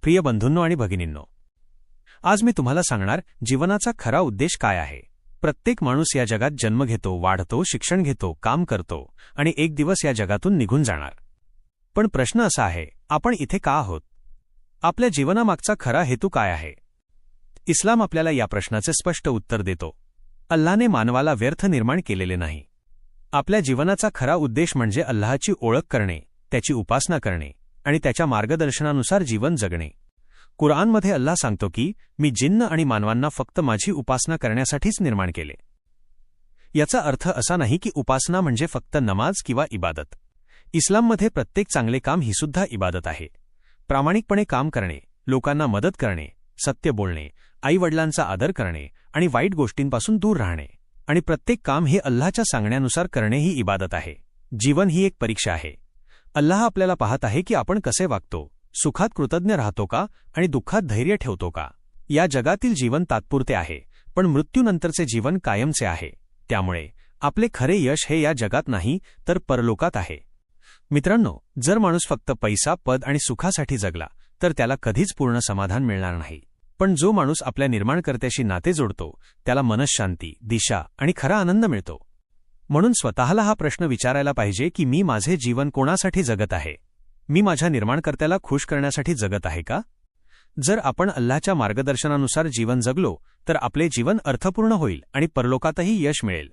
प्रिय बंधूंनो आणि भगिनींनो, आज मी तुम्हाला सांगणार जीवनाचा खरा उद्देश काय आहे. प्रत्येक माणूस या जगात जन्म घेतो, वाढतो, शिक्षण घेतो, काम करतो आणि एक दिवस या जगातून निघून जाणार. पण प्रश्न असा आहे, आपण इथे का आहोत? आपल्या जीवनामागचा खरा हेतू काय आहे? इस्लाम आपल्याला या प्रश्नाचे स्पष्ट उत्तर देतो. अल्लाने मानवाला व्यर्थ निर्माण केलेले नाही. आपल्या जीवनाचा खरा उद्देश म्हणजे अल्लाहची ओळख करणे, त्याची उपासना करणे आणि त्याच्या मार्गदर्शनानुसार जीवन जगणे. कुराणमध्ये अल्लाह सांगतो की मी जिन्न आणि मानवांना फक्त माझी उपासना करण्यासाठीच निर्माण केले. याचा अर्थ असा नाही की उपासना म्हणजे फक्त नमाज किंवा इबादत. इस्लाममध्ये प्रत्येक चांगले काम हीसुद्धा इबादत आहे. प्रामाणिकपणे काम करणे, लोकांना मदत करणे, सत्य बोलणे, आईवडिलांचा आदर करणे आणि वाईट गोष्टींपासून दूर राहणे आणि प्रत्येक काम हे अल्लाहच्या सांगण्यानुसार करणे ही इबादत आहे. जीवन ही एक परीक्षा आहे. अल्लाह आपल्याला पाहत आहे की आपण कसे वागतो, सुखात कृतज्ञ राहतो का आणि दुःखात धैर्य ठेवतो का. या जगातील जीवन तात्पुरते आहे, पण मृत्यूनंतरचे जीवन कायमचे आहे. त्यामुळे आपले खरे यश हे या जगात नाही तर परलोकात आहे. मित्रांनो, जर माणूस फक्त पैसा, पद आणि सुखासाठी जगला तर त्याला कधीच पूर्ण समाधान मिळणार नाही. पण जो माणूस आपल्या निर्माणकर्त्याशी नाते जोडतो त्याला मनःशांती, दिशा आणि खरा आनंद मिळतो. म्हणून स्वतःला हा प्रश्न विचारायला पाहिजे की मी माझे जीवन कोणासाठी जगत आहे? मी माझ्या निर्माणकर्त्याला खुश करण्यासाठी जगत आहे का? जर आपण अल्लाहच्या मार्गदर्शनानुसार जीवन जगलो तर आपले जीवन अर्थपूर्ण होईल आणि परलोकातही यश मिळेल.